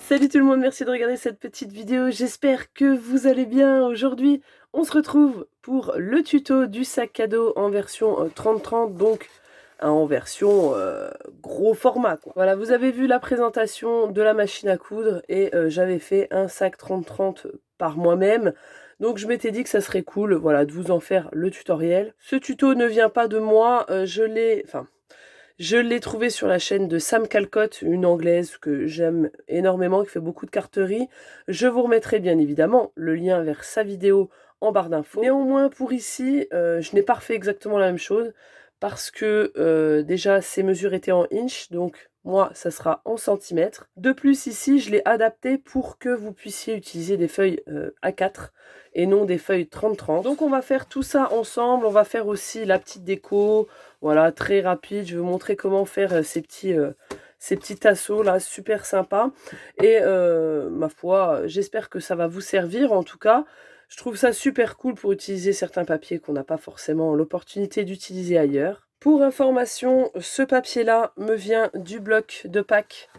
Salut tout le monde, merci de regarder cette petite vidéo, j'espère que vous allez bien. Aujourd'hui, on se retrouve pour le tuto du sac cadeau en version 30-30, donc en version gros format, quoi. Voilà, vous avez vu la présentation de la machine à coudre et j'avais fait un sac 30-30 par moi-même. Donc je m'étais dit que ça serait cool, voilà, de vous en faire le tutoriel. Ce tuto ne vient pas de moi, je l'ai trouvé sur la chaîne de Sam Calcott, une anglaise que j'aime énormément, qui fait beaucoup de carterie. Je vous remettrai bien évidemment le lien vers sa vidéo en barre d'infos. Néanmoins, pour ici, je n'ai pas refait exactement la même chose parce que déjà, ces mesures étaient en inch, donc moi, ça sera en centimètres. De plus, ici, je l'ai adapté pour que vous puissiez utiliser des feuilles A4 et non des feuilles 30-30. Donc on va faire tout ça ensemble, on va faire aussi la petite déco. Voilà, très rapide, je vais vous montrer comment faire ces petits tasseaux là, super sympa. Et ma foi, j'espère que ça va vous servir en tout cas. Je trouve ça super cool pour utiliser certains papiers qu'on n'a pas forcément l'opportunité d'utiliser ailleurs. Pour information, ce papier-là me vient du bloc de Pâques,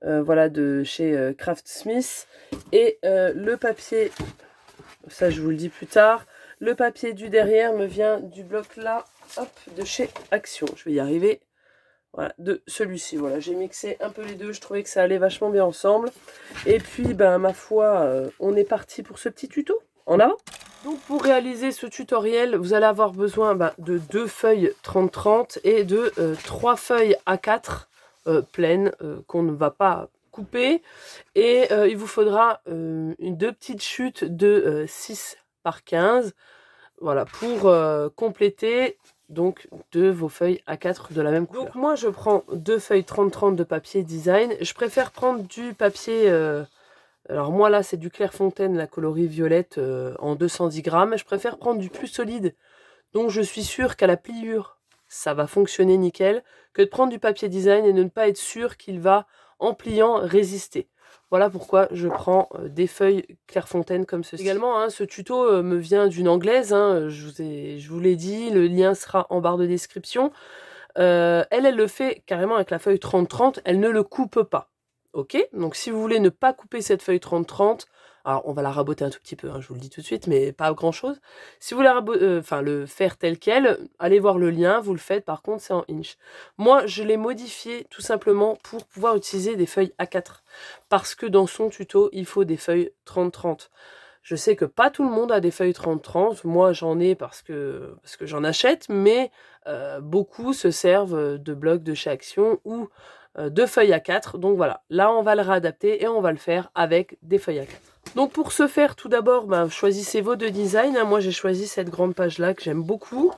voilà, de chez Craftsmith. Et le papier, ça je vous le dis plus tard, le papier du derrière me vient du bloc là, hop, de chez Action. Je vais y arriver. Voilà, de celui-ci. Voilà, j'ai mixé un peu les deux. Je trouvais que ça allait vachement bien ensemble. Et puis, ben, ma foi, on est parti pour ce petit tuto. En avant. Donc, pour réaliser ce tutoriel, vous allez avoir besoin de 2 feuilles 30-30 et de 3 feuilles A4 pleines qu'on ne va pas couper. Et il vous faudra 2 petites chutes de 6 par 15. Voilà, pour compléter donc de vos feuilles A4 de la même couleur. Donc moi je prends 2 feuilles 30-30 de papier design. Je préfère prendre du papier, alors moi là c'est du Clairefontaine, la coloris violette en 210 grammes. Je préfère prendre du plus solide, donc je suis sûre qu'à la pliure ça va fonctionner nickel, que de prendre du papier design et de ne pas être sûr qu'il va en pliant résister. Voilà pourquoi je prends des feuilles Clairefontaine comme ceci. Également, hein, ce tuto me vient d'une anglaise, hein, je vous l'ai dit, le lien sera en barre de description. Elle le fait carrément avec la feuille 30-30, elle ne le coupe pas. Ok, donc si vous voulez ne pas couper cette feuille 30-30, alors on va la raboter un tout petit peu, hein, je vous le dis tout de suite, mais pas grand chose. Si vous voulez le faire tel quel, allez voir le lien, vous le faites, par contre c'est en inch. Moi je l'ai modifié tout simplement pour pouvoir utiliser des feuilles A4, parce que dans son tuto il faut des feuilles 30-30. Je sais que pas tout le monde a des feuilles 30-30, moi j'en ai parce que j'en achète, mais beaucoup se servent de blocs de chez Action ou de feuilles A4. Donc voilà, là on va le réadapter et on va le faire avec des feuilles A4. Donc pour ce faire, tout d'abord, choisissez vos 2 designs. Moi j'ai choisi cette grande page là que j'aime beaucoup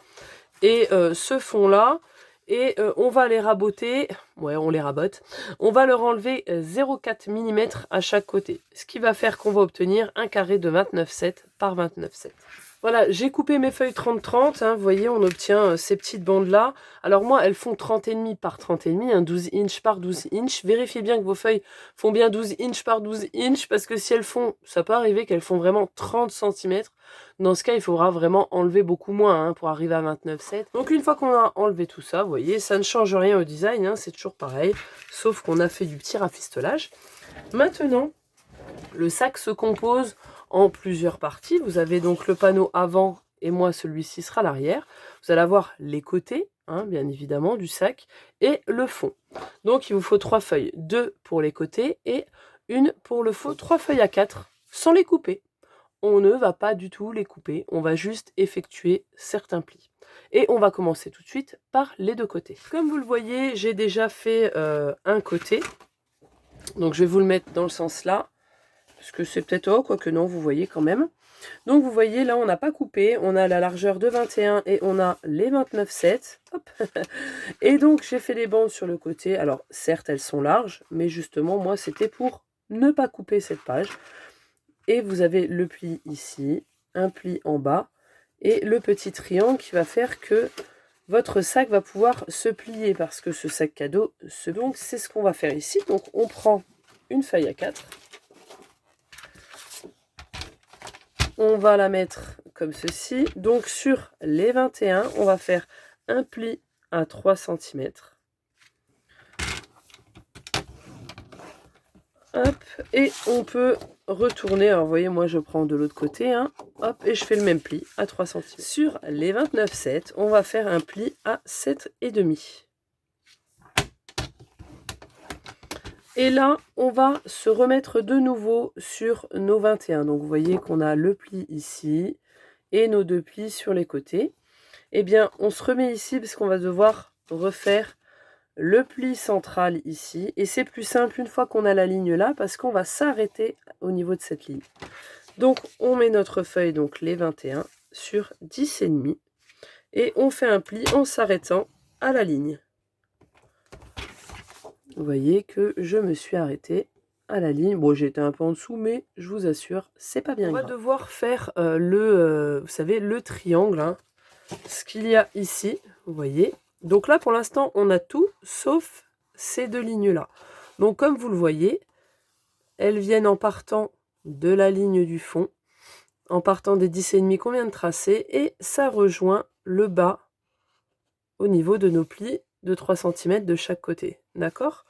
et ce fond là. Et on va les raboter, ouais on les rabote, on va leur enlever 0,4 mm à chaque côté. Ce qui va faire qu'on va obtenir un carré de 29,7 par 29,7. Voilà, j'ai coupé mes feuilles 30-30, hein, vous voyez, on obtient ces petites bandes-là. Alors moi, elles font 30,5 par 30,5, hein, 12 inches par 12 inches. Vérifiez bien que vos feuilles font bien 12 inches par 12 inches, parce que si elles font, ça peut arriver qu'elles font vraiment 30 cm. Dans ce cas, il faudra vraiment enlever beaucoup moins hein, pour arriver à 29,7. Donc une fois qu'on a enlevé tout ça, vous voyez, ça ne change rien au design, hein, c'est toujours pareil, sauf qu'on a fait du petit rafistolage. Maintenant, le sac se compose en plusieurs parties. Vous avez donc le panneau avant et moi celui-ci sera l'arrière. Vous allez avoir les côtés, hein, bien évidemment, du sac et le fond. Donc il vous faut 3 feuilles, 2 pour les côtés et une pour le fond. 3 feuilles à 4 sans les couper. On ne va pas du tout les couper, on va juste effectuer certains plis. Et on va commencer tout de suite par les 2 côtés. Comme vous le voyez, j'ai déjà fait un côté. Donc je vais vous le mettre dans le sens là. Parce que c'est peut-être, oh, quoique non, vous voyez quand même. Donc vous voyez, là, on n'a pas coupé. On a la largeur de 21 et on a les 29,7. Hop. Et donc, j'ai fait des bandes sur le côté. Alors, certes, elles sont larges, mais justement, moi, c'était pour ne pas couper cette page. Et vous avez le pli ici, un pli en bas, et le petit triangle qui va faire que votre sac va pouvoir se plier, parce que ce sac cadeau, donc c'est ce qu'on va faire ici. Donc, on prend une feuille à 4. On va la mettre comme ceci. Donc sur les 21, on va faire un pli à 3 cm. Hop, et on peut retourner. Alors, vous voyez, moi, je prends de l'autre côté. Hein, hop, et je fais le même pli à 3 cm. Sur les 29,7, on va faire un pli à 7,5. Et là, on va se remettre de nouveau sur nos 21. Donc, vous voyez qu'on a le pli ici et nos 2 plis sur les côtés. Eh bien, on se remet ici parce qu'on va devoir refaire le pli central ici. Et c'est plus simple une fois qu'on a la ligne là parce qu'on va s'arrêter au niveau de cette ligne. Donc, on met notre feuille, donc les 21, sur 10,5. Et on fait un pli en s'arrêtant à la ligne. Vous voyez que je me suis arrêtée à la ligne. Bon, j'ai été un peu en dessous, mais je vous assure, c'est pas bien grave. On va devoir faire vous savez, le triangle. Hein, ce qu'il y a ici, vous voyez. Donc là, pour l'instant, on a tout, sauf ces 2 lignes-là. Donc, comme vous le voyez, elles viennent en partant de la ligne du fond, en partant des 10,5 qu'on vient de tracer, et ça rejoint le bas au niveau de nos plis de 3 cm de chaque côté. D'accord?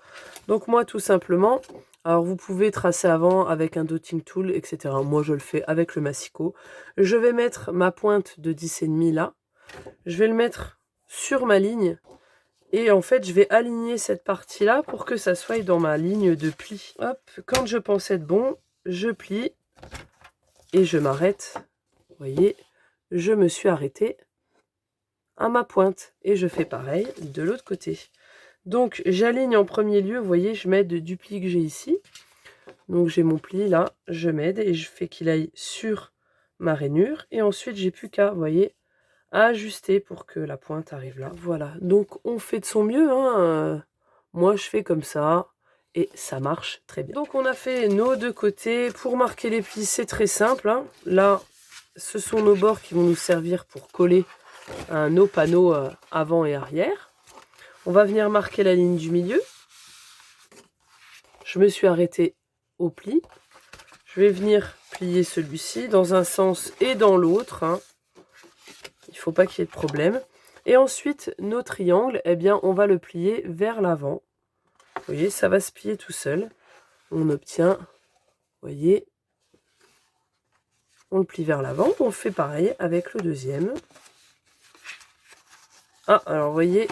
Donc moi, tout simplement, alors vous pouvez tracer avant avec un dotting tool, etc. Moi, je le fais avec le massicot. Je vais mettre ma pointe de 10,5 là. Je vais le mettre sur ma ligne. Et en fait, je vais aligner cette partie-là pour que ça soit dans ma ligne de pli. Hop, quand je pense être bon, je plie et je m'arrête. Vous voyez, je me suis arrêtée à ma pointe. Et je fais pareil de l'autre côté. Donc, j'aligne en premier lieu, vous voyez, je m'aide du pli que j'ai ici. Donc, j'ai mon pli là, je m'aide et je fais qu'il aille sur ma rainure. Et ensuite, j'ai plus qu'à, vous voyez, à ajuster pour que la pointe arrive là. Voilà, donc on fait de son mieux. Hein. Moi, je fais comme ça et ça marche très bien. Donc, on a fait nos 2 côtés. Pour marquer les plis, c'est très simple. Hein. Là, ce sont nos bords qui vont nous servir pour coller nos panneaux avant et arrière. On va venir marquer la ligne du milieu. Je me suis arrêtée au pli. Je vais venir plier celui-ci dans un sens et dans l'autre. Hein. Il ne faut pas qu'il y ait de problème. Et ensuite, nos triangles, eh bien, on va le plier vers l'avant. Vous voyez, ça va se plier tout seul. On obtient, vous voyez, on le plie vers l'avant. On fait pareil avec le deuxième. Ah, alors, vous voyez...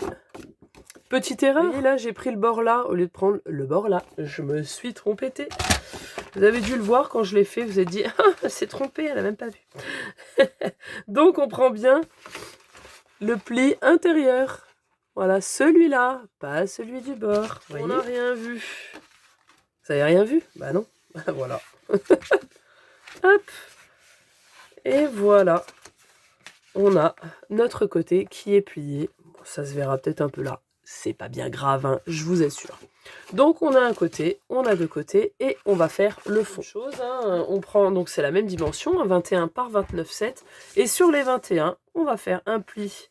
Petite erreur, et là j'ai pris le bord là au lieu de prendre le bord là. Je me suis trompée. Vous avez dû le voir quand je l'ai fait, vous vous êtes dit ah, c'est trompé, elle n'a même pas vu. Donc on prend bien le pli intérieur. Voilà, celui-là, pas celui du bord. On n'a rien vu. Vous avez rien vu? Bah non. Voilà. Hop. Et voilà. On a notre côté qui est plié. Bon, ça se verra peut-être un peu là. C'est pas bien grave, hein, je vous assure. Donc on a un côté, on a 2 côtés et on va faire le fond. Hein, on prend, donc c'est la même dimension, 21 par 29,7. Et sur les 21, on va faire un pli.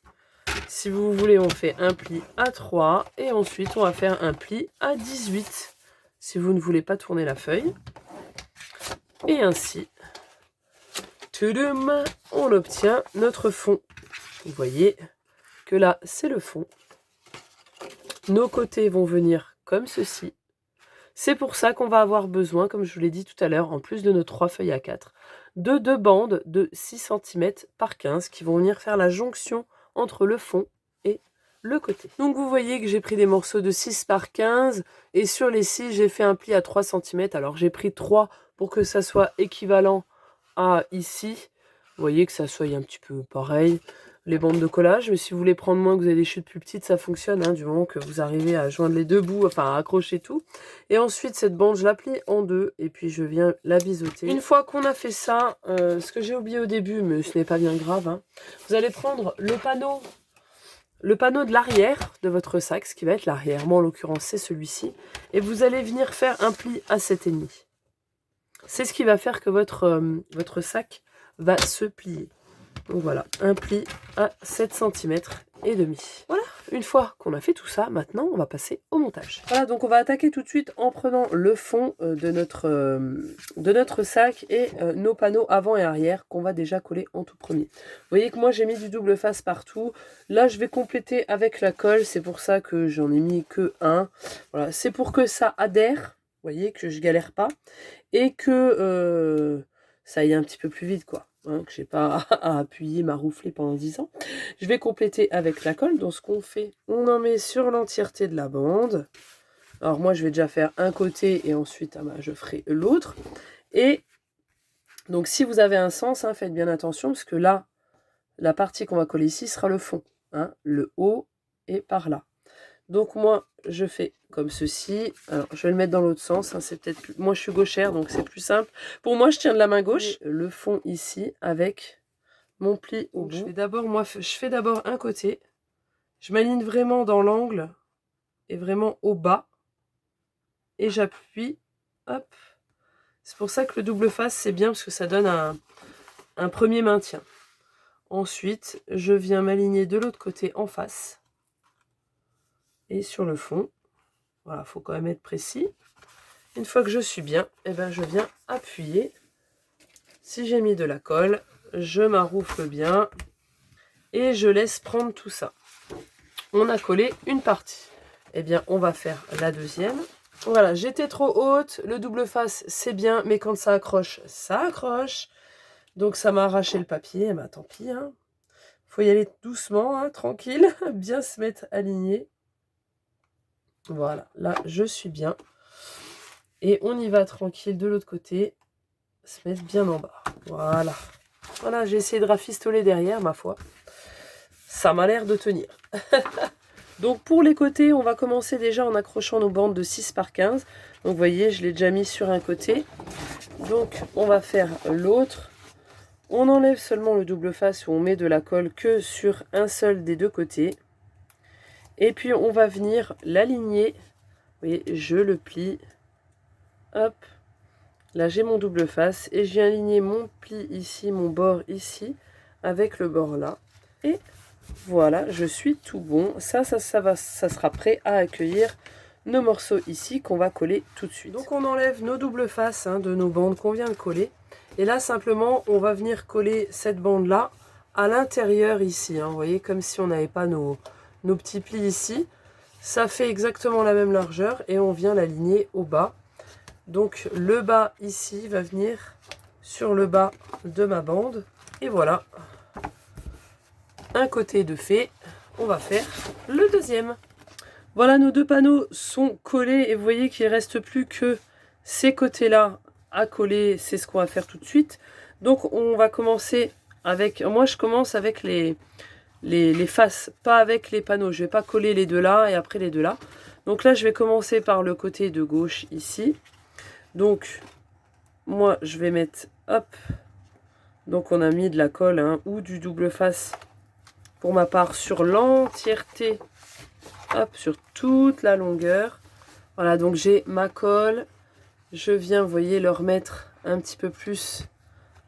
Si vous voulez, on fait un pli à 3 et ensuite on va faire un pli à 18. Si vous ne voulez pas tourner la feuille. Et ainsi, toudoum, on obtient notre fond. Vous voyez que là, c'est le fond. Nos côtés vont venir comme ceci. C'est pour ça qu'on va avoir besoin, comme je vous l'ai dit tout à l'heure, en plus de nos 3 feuilles à 4, de 2 bandes de 6 cm par 15 qui vont venir faire la jonction entre le fond et le côté. Donc vous voyez que j'ai pris des morceaux de 6 par 15 et sur les 6, j'ai fait un pli à 3 cm. Alors j'ai pris 3 pour que ça soit équivalent à ici. Vous voyez que ça soit un petit peu pareil. Les bandes de collage, mais si vous voulez prendre moins, que vous avez des chutes plus petites, ça fonctionne, hein, du moment que vous arrivez à joindre les 2 bouts, enfin à accrocher tout. Et ensuite, cette bande, je la plie en 2, et puis je viens la biseauter. Une fois qu'on a fait ça, ce que j'ai oublié au début, mais ce n'est pas bien grave, hein, vous allez prendre le panneau de l'arrière de votre sac, ce qui va être l'arrière. Moi, en l'occurrence, c'est celui-ci. Et vous allez venir faire un pli à 7,5. C'est ce qui va faire que votre sac va se plier. Donc voilà, un pli à 7 cm et demi. Voilà, une fois qu'on a fait tout ça, maintenant on va passer au montage. Voilà, donc on va attaquer tout de suite en prenant le fond de notre sac et nos panneaux avant et arrière qu'on va déjà coller en tout premier. Vous voyez que moi j'ai mis du double face partout. Là je vais compléter avec la colle, c'est pour ça que j'en ai mis que un. Voilà, c'est pour que ça adhère. voyez, que je galère pas et que ça aille un petit peu plus vite, quoi. Hein, que j'ai pas à appuyer ma rouflée pendant 10 ans. Je vais compléter avec la colle. Donc ce qu'on fait, on en met sur l'entièreté de la bande. Alors moi je vais déjà faire un côté et ensuite je ferai l'autre. Et donc si vous avez un sens, hein, faites bien attention parce que là, la partie qu'on va coller ici sera le fond. Hein, le haut est par là. Donc moi je fais comme ceci. Alors je vais le mettre dans l'autre sens, hein, c'est peut-être plus... Moi je suis gauchère donc c'est plus simple. Pour moi je tiens de la main gauche. Et le fond ici avec mon pli au bout. Je fais d'abord un côté. Je m'aligne vraiment dans l'angle et vraiment au bas. Et j'appuie. Hop. C'est pour ça que le double face c'est bien parce que ça donne un premier maintien. Ensuite je viens m'aligner de l'autre côté en face. Et sur le fond. Voilà, il faut quand même être précis. Une fois que je suis bien, eh ben, je viens appuyer. Si j'ai mis de la colle, je m'arroufle bien et je laisse prendre tout ça. On a collé une partie. Eh bien, on va faire la deuxième. Voilà, j'étais trop haute. Le double face, c'est bien, mais quand ça accroche, ça accroche. Donc, ça m'a arraché le papier. Ben, tant pis. Hein. Faut y aller doucement, hein, tranquille. Bien se mettre aligné. Voilà, là, je suis bien. Et on y va tranquille de l'autre côté. Se mettre bien en bas. Voilà. Voilà, j'ai essayé de rafistoler derrière, ma foi. Ça m'a l'air de tenir. Donc pour les côtés, on va commencer déjà en accrochant nos bandes de 6 par 15. Donc vous voyez, je l'ai déjà mis sur un côté. Donc on va faire l'autre. On enlève seulement le double face où on met de la colle que sur un seul des deux côtés. Et puis on va venir l'aligner. Vous voyez, je le plie. Hop. Là, j'ai mon double face et je viens aligner mon pli ici, mon bord ici, avec le bord là. Et voilà, je suis tout bon. Ça sera prêt à accueillir nos morceaux ici qu'on va coller tout de suite. Donc, on enlève nos doubles faces hein, de nos bandes qu'on vient de coller. Et là, simplement, on va venir coller cette bande-là à l'intérieur ici. Hein, vous voyez, comme si on n'avait pas nos petits plis ici. Ça fait exactement la même largeur et on vient l'aligner au bas. Donc le bas ici va venir sur le bas de ma bande. Et voilà. Un côté de fait. On va faire le deuxième. Voilà, nos deux panneaux sont collés. Et vous voyez qu'il ne reste plus que ces côtés-là à coller. C'est ce qu'on va faire tout de suite. Donc on va commencer avec... Moi je commence avec les faces, pas avec les panneaux. Je ne vais pas coller les deux là et après les deux là. Donc là je vais commencer par le côté de gauche ici. Donc, moi, je vais mettre, hop, donc on a mis de la colle hein, ou du double face, pour ma part, sur l'entièreté, hop, sur toute la longueur. Voilà, donc j'ai ma colle, je viens, vous voyez, le remettre un petit peu plus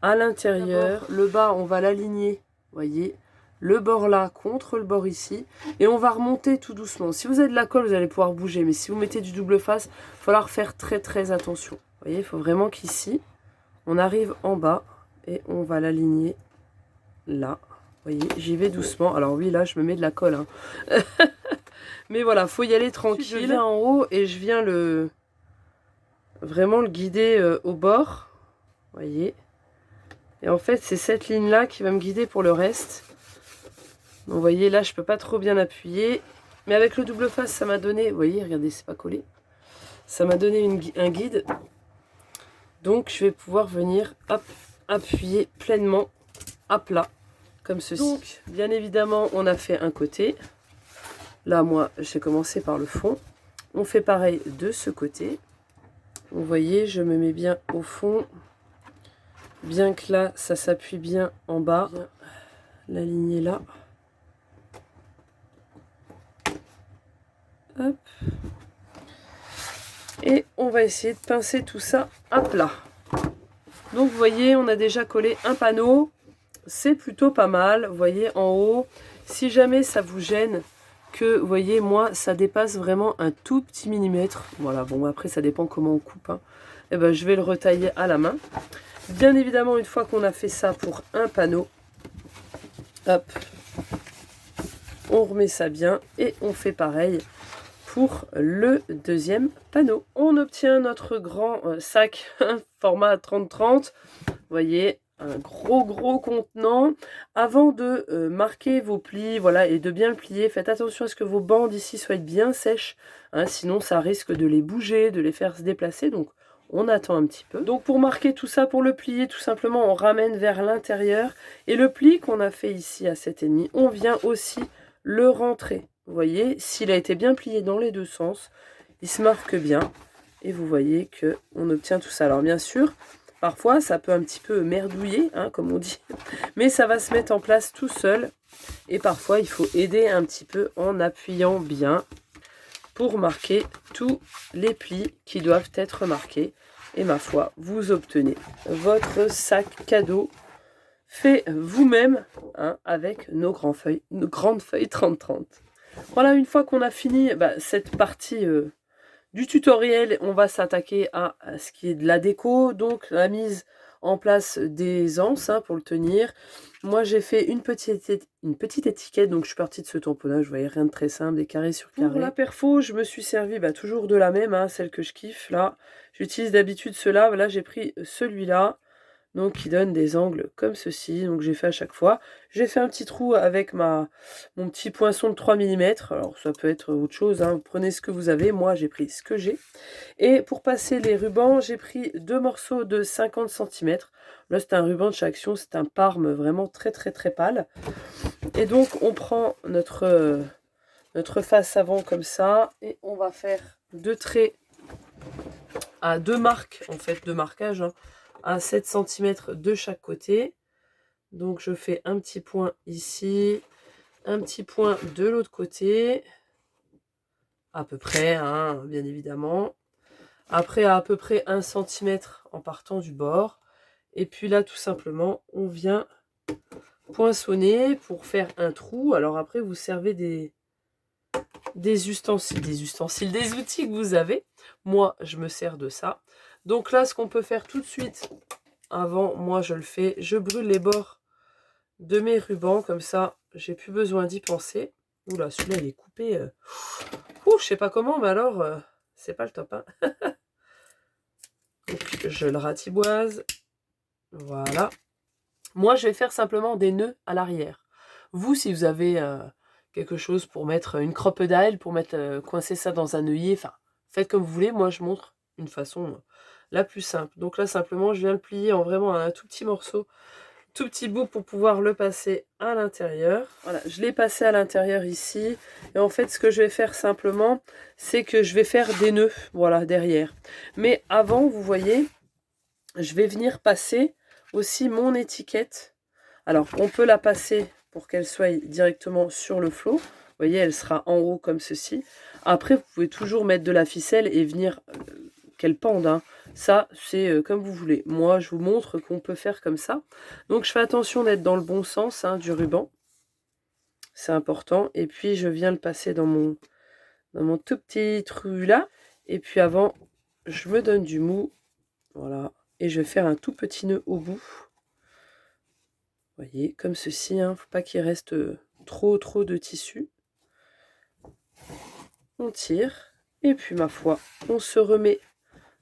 à l'intérieur. Le bas, on va l'aligner, vous voyez, le bord là contre le bord ici, et on va remonter tout doucement. Si vous avez de la colle, vous allez pouvoir bouger, mais si vous mettez du double face, il va falloir faire très attention. Vous voyez, il faut vraiment qu'ici, on arrive en bas, et on va l'aligner là. Vous voyez, j'y vais doucement. Alors oui, là, je me mets de la colle. Hein. Mais voilà, il faut y aller tranquille. Je viens en haut, et je viens vraiment le guider au bord. Vous voyez. Et en fait, c'est cette ligne-là qui va me guider pour le reste. Donc, vous voyez, là, je peux pas trop bien appuyer. Mais avec le double face, ça m'a donné... Vous voyez, regardez, c'est pas collé. Ça m'a donné un guide. Donc, je vais pouvoir venir hop, appuyer pleinement à plat, comme ceci. Donc, bien évidemment, on a fait un côté. Là, moi, j'ai commencé par le fond. On fait pareil de ce côté. Vous voyez, je me mets bien au fond. Bien que là, ça s'appuie bien en bas. L'aligner là. Hop. Et on va essayer de pincer tout ça à plat. Donc vous voyez, on a déjà collé un panneau. C'est plutôt pas mal. Vous voyez en haut, si jamais ça vous gêne, que vous voyez, moi, ça dépasse vraiment un tout petit millimètre. Voilà, bon, après, ça dépend comment on coupe. Hein. Et ben, je vais le retailler à la main. Bien évidemment, une fois qu'on a fait ça pour un panneau, hop, on remet ça bien et on fait pareil pour le deuxième panneau. On obtient notre grand sac format 30-30. Vous voyez, un gros contenant. Avant de marquer vos plis, voilà, et de bien le plier, faites attention à ce que vos bandes ici soient bien sèches, hein, sinon ça risque de les bouger, de les faire se déplacer, donc on attend un petit peu. Donc pour marquer tout ça, pour le plier, tout simplement, on ramène vers l'intérieur, et le pli qu'on a fait ici à 7,5, on vient aussi le rentrer. Vous voyez, s'il a été bien plié dans les deux sens, il se marque bien, et vous voyez que on obtient tout ça. Alors bien sûr, parfois, ça peut un petit peu merdouiller, hein, comme on dit, mais ça va se mettre en place tout seul. Et parfois, il faut aider un petit peu en appuyant bien pour marquer tous les plis qui doivent être marqués. Et ma foi, vous obtenez votre sac cadeau fait vous-même, hein, avec nos grandes feuilles 30-30. Voilà, une fois qu'on a fini cette partie du tutoriel, on va s'attaquer à ce qui est de la déco, donc la mise en place des anses, hein, pour le tenir. Moi j'ai fait une petite étiquette, donc je suis partie de ce tamponnage, vous voyez, rien de très simple, des carrés sur carrés. Pour la perfo, je me suis servi toujours de la même, hein, celle que je kiffe là. J'utilise d'habitude ceux-là, là j'ai pris celui-là. Donc qui donne des angles comme ceci, donc j'ai fait à chaque fois. J'ai fait un petit trou avec mon petit poinçon de 3 mm, alors ça peut être autre chose, hein. Vous prenez ce que vous avez, moi j'ai pris ce que j'ai. Et pour passer les rubans, j'ai pris 2 morceaux de 50 cm. Là c'est un ruban de chez Action, c'est un Parme vraiment très pâle. Et donc on prend notre face avant comme ça, et on va faire 2 traits à 2 marques, en fait, de marquage, hein, à 7 cm de chaque côté. Donc je fais un petit point ici, un petit point de l'autre côté, à peu près, hein, bien évidemment. Après à peu près 1 cm en partant du bord. Et puis là tout simplement on vient poinçonner pour faire un trou. Alors après vous servez des ustensiles, des outils que vous avez. Moi je me sers de ça. Donc là ce qu'on peut faire tout de suite, avant, moi je le fais, je brûle les bords de mes rubans, comme ça j'ai plus besoin d'y penser. Oula, celui-là il est coupé, je sais pas comment, mais alors c'est pas le top, hein. Donc je le ratiboise, voilà. Moi je vais faire simplement des nœuds à l'arrière. Vous, si vous avez quelque chose pour mettre une crocodile, pour mettre coincer ça dans un œillet, enfin faites comme vous voulez. Moi je montre une façon la plus simple. Donc là simplement je viens le plier en vraiment un tout petit morceau, tout petit bout, pour pouvoir le passer à l'intérieur. Voilà, je l'ai passé à l'intérieur ici. Et en fait ce que je vais faire simplement, c'est que je vais faire des nœuds, voilà, derrière. Mais avant, vous voyez, je vais venir passer aussi mon étiquette. Alors on peut la passer pour qu'elle soit directement sur le flot. Vous voyez, elle sera en haut comme ceci. Après vous pouvez toujours mettre de la ficelle et venir qu'elle pende, hein. Ça c'est comme vous voulez. Moi je vous montre qu'on peut faire comme ça. Donc je fais attention d'être dans le bon sens, hein, du ruban, c'est important. Et puis je viens le passer dans mon tout petit trou là. Et puis avant je me donne du mou, voilà, et je vais faire un tout petit nœud au bout. Vous voyez, comme ceci, hein. Faut pas qu'il reste trop de tissu. On tire, et puis ma foi, on se remet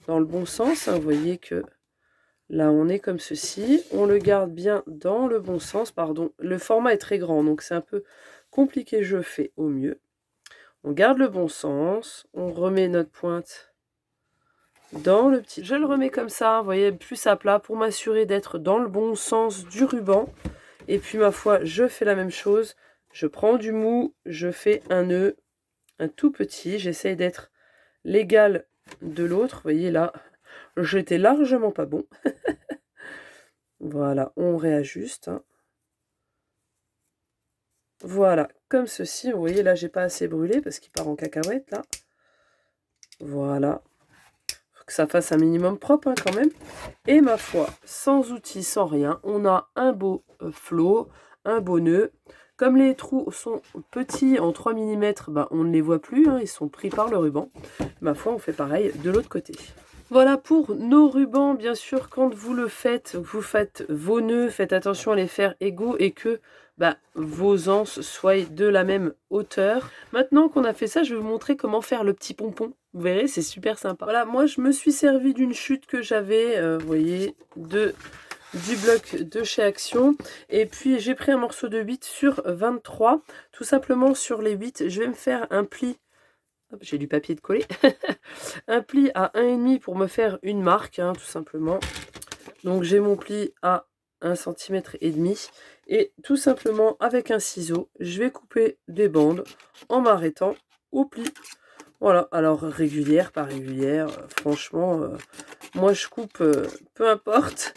dans le bon sens, hein. Vous voyez que là on est comme ceci, on le garde bien dans le bon sens, pardon. Le format est très grand, donc c'est un peu compliqué, je fais au mieux. On garde le bon sens, on remet notre pointe dans le petit... Je le remets comme ça, vous voyez, plus à plat, pour m'assurer d'être dans le bon sens du ruban. Et puis ma foi, je fais la même chose. Je prends du mou, je fais un nœud, un tout petit. J'essaye d'être l'égal de l'autre. Vous voyez là, j'étais largement pas bon. Voilà, on réajuste, hein. Voilà, comme ceci. Vous voyez là, j'ai pas assez brûlé parce qu'il part en cacahuète là. Voilà. Que ça fasse un minimum propre, hein, quand même. Et ma foi, sans outils, sans rien, on a un beau flot, un beau nœud. Comme les trous sont petits, en 3 mm, on ne les voit plus, hein, ils sont pris par le ruban. Ma foi, on fait pareil de l'autre côté. Voilà pour nos rubans. Bien sûr, quand vous le faites, vous faites vos nœuds, faites attention à les faire égaux et que vos anses soient de la même hauteur. Maintenant qu'on a fait ça, je vais vous montrer comment faire le petit pompon. Vous verrez, c'est super sympa. Voilà, moi je me suis servi d'une chute que j'avais, vous voyez, du bloc de chez Action. Et puis j'ai pris un morceau de 8 sur 23. Tout simplement sur les 8, je vais me faire un pli. J'ai du papier de coller. Un pli à 1,5 pour me faire une marque, hein, tout simplement. Donc j'ai mon pli à 1,5 cm. Et tout simplement avec un ciseau, je vais couper des bandes en m'arrêtant au pli. Voilà, alors régulière, pas régulière, franchement, moi je coupe peu importe.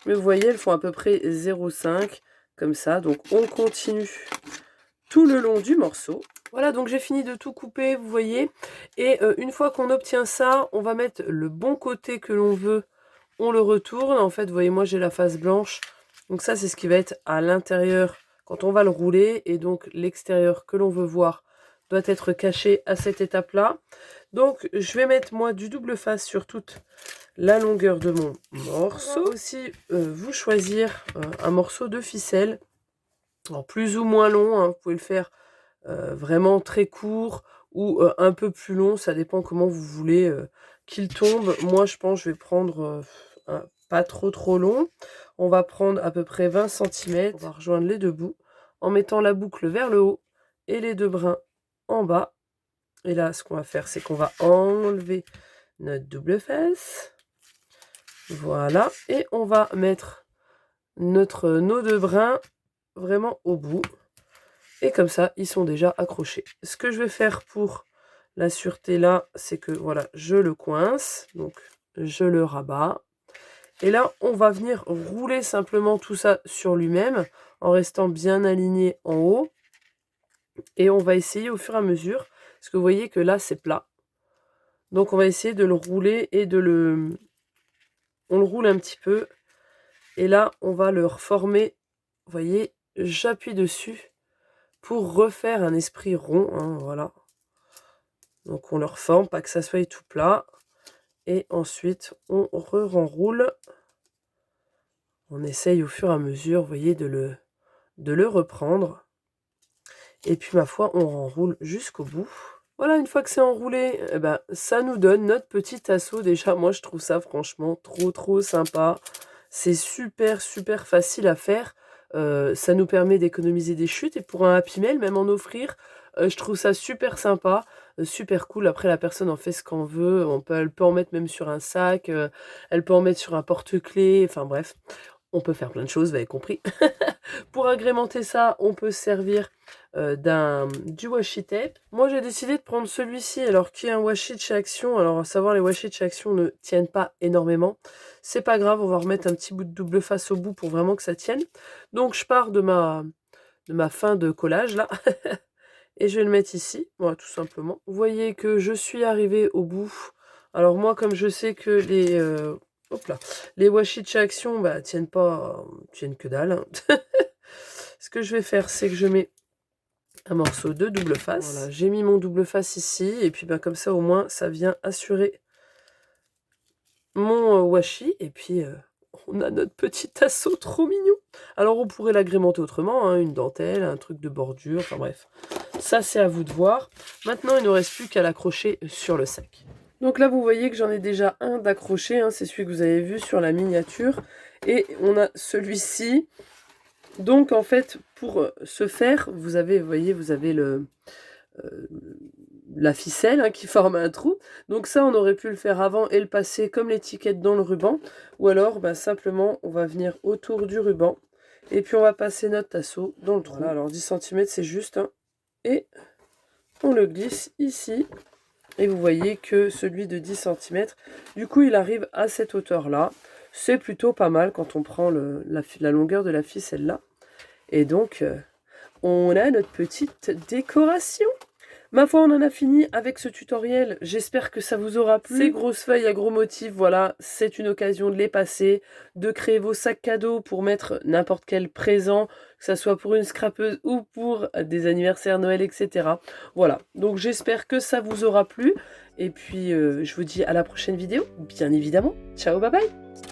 Mais vous voyez, elles font à peu près 0,5 comme ça. Donc on continue tout le long du morceau. Voilà, donc j'ai fini de tout couper, vous voyez. Et une fois qu'on obtient ça, on va mettre le bon côté que l'on veut. On le retourne. En fait, vous voyez, moi j'ai la face blanche. Donc ça, c'est ce qui va être à l'intérieur quand on va le rouler. Et donc l'extérieur que l'on veut voir doit être caché à cette étape-là. Donc je vais mettre moi du double face sur toute la longueur de mon morceau. Aussi, vous choisir un morceau de ficelle. Alors, plus ou moins long, hein, vous pouvez le faire vraiment très court ou un peu plus long, ça dépend comment vous voulez qu'il tombe. Moi je pense que je vais prendre pas trop long. On va prendre à peu près 20 cm, on va rejoindre les deux bouts en mettant la boucle vers le haut et les deux brins en bas. Et là ce qu'on va faire, c'est qu'on va enlever notre double face. Voilà, et on va mettre nos deux brins vraiment au bout. Et comme ça, ils sont déjà accrochés. Ce que je vais faire pour la sûreté là, c'est que voilà, je le coince. Donc, je le rabats. Et là, on va venir rouler simplement tout ça sur lui-même en restant bien aligné en haut. Et on va essayer au fur et à mesure. Parce que vous voyez que là, c'est plat. Donc, on va essayer de le rouler et de le... On le roule un petit peu. Et là, on va le reformer. Vous voyez, j'appuie dessus pour refaire un esprit rond, hein, voilà. Donc on le reforme, pas que ça soit tout plat. Et ensuite, on renroule. On essaye au fur et à mesure, vous voyez, de le reprendre. Et puis, ma foi, on renroule jusqu'au bout. Voilà, une fois que c'est enroulé, eh ben, ça nous donne notre petit assaut. Déjà, moi, je trouve ça franchement trop sympa. C'est super facile à faire. Ça nous permet d'économiser des chutes. Et pour un Happy Mail, même en offrir, je trouve ça super sympa, super cool. Après, la personne en fait ce qu'on veut. Elle peut en mettre même sur un sac. Elle peut en mettre sur un porte-clés. Enfin bref, on peut faire plein de choses, vous avez compris. Pour agrémenter ça, on peut se servir du washi tape. Moi, j'ai décidé de prendre celui-ci, alors qui est un washi de chez Action. Alors, à savoir, les washi de chez Action ne tiennent pas énormément. C'est pas grave, on va remettre un petit bout de double face au bout pour vraiment que ça tienne. Donc, je pars de ma fin de collage, là. Et je vais le mettre ici, voilà, tout simplement. Vous voyez que je suis arrivée au bout. Alors, moi, comme je sais que les washi de chez Action, tiennent que dalle. Hein. Ce que je vais faire, c'est que je mets un morceau de double face. Voilà, j'ai mis mon double face ici. Et puis, comme ça, au moins, ça vient assurer mon washi. Et puis, on a notre petit assaut trop mignon. Alors, on pourrait l'agrémenter autrement. Hein, une dentelle, un truc de bordure. Enfin, bref. Ça, c'est à vous de voir. Maintenant, il ne nous reste plus qu'à l'accrocher sur le sac. Donc là, vous voyez que j'en ai déjà un d'accroché. Hein, c'est celui que vous avez vu sur la miniature. Et on a celui-ci. Donc, en fait, pour ce faire, vous avez la ficelle hein, qui forme un trou. Donc ça, on aurait pu le faire avant et le passer comme l'étiquette dans le ruban. Ou alors, simplement, on va venir autour du ruban. Et puis, on va passer notre tasseau dans le trou. Voilà, alors 10 cm, c'est juste. Hein, et on le glisse ici. Et vous voyez que celui de 10 cm, du coup, il arrive à cette hauteur-là. C'est plutôt pas mal quand on prend la longueur de la ficelle là. Et donc, on a notre petite décoration. Ma foi, on en a fini avec ce tutoriel. J'espère que ça vous aura plu. Ces grosses feuilles à gros motifs, voilà, c'est une occasion de les passer, de créer vos sacs cadeaux pour mettre n'importe quel présent, que ce soit pour une scrapeuse ou pour des anniversaires, Noël, etc. Voilà, donc j'espère que ça vous aura plu. Et puis, je vous dis à la prochaine vidéo, bien évidemment. Ciao, bye bye.